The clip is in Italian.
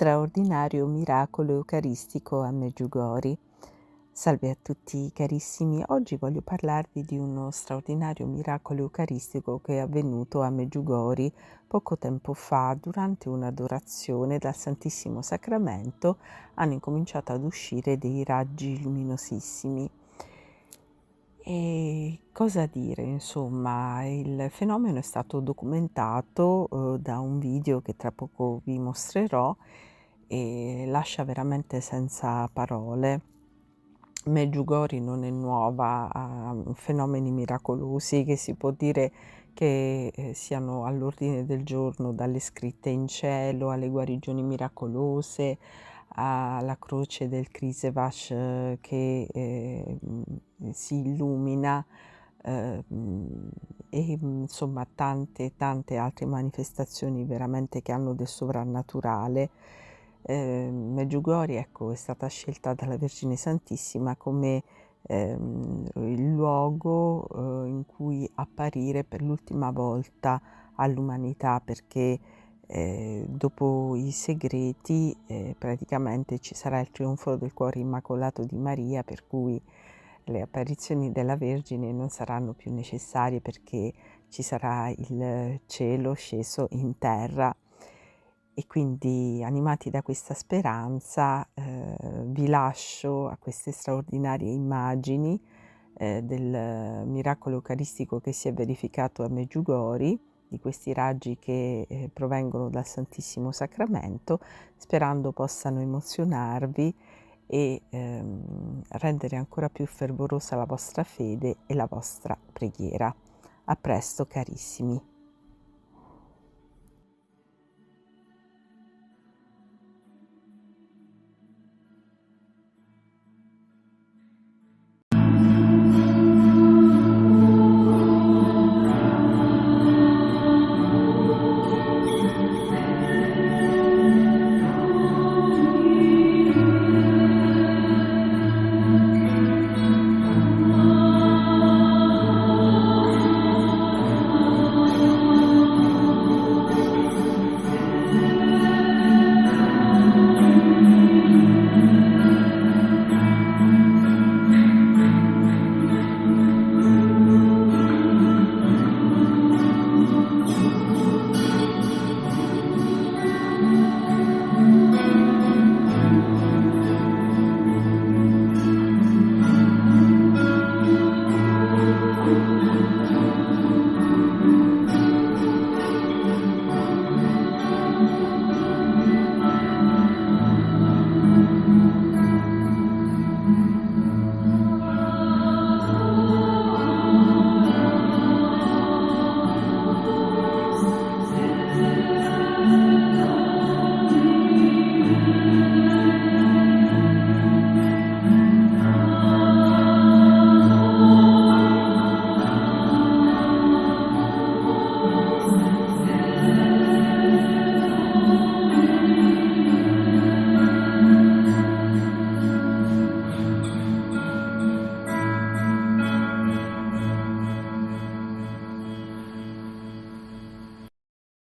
straordinario miracolo eucaristico a Medjugorje. Salve a tutti carissimi, oggi voglio parlarvi di uno straordinario miracolo eucaristico che è avvenuto a Medjugorje poco tempo fa. Durante un'adorazione dal Santissimo Sacramento hanno incominciato ad uscire dei raggi luminosissimi. E cosa dire, insomma, il fenomeno è stato documentato da un video che tra poco vi mostrerò e lascia veramente senza parole. Medjugorje non è nuova a fenomeni miracolosi che si può dire che siano all'ordine del giorno, dalle scritte in cielo alle guarigioni miracolose, alla croce del Križevac che si illumina, e insomma tante altre manifestazioni veramente che hanno del sovrannaturale. Medjugorje, ecco, è stata scelta dalla Vergine Santissima come il luogo in cui apparire per l'ultima volta all'umanità, perché dopo i segreti praticamente ci sarà il trionfo del cuore immacolato di Maria, per cui le apparizioni della Vergine non saranno più necessarie, perché ci sarà il cielo sceso in terra. E quindi, animati da questa speranza, vi lascio a queste straordinarie immagini del miracolo eucaristico che si è verificato a Medjugorje, di questi raggi che provengono dal Santissimo Sacramento, sperando possano emozionarvi e rendere ancora più fervorosa la vostra fede e la vostra preghiera. A presto, carissimi.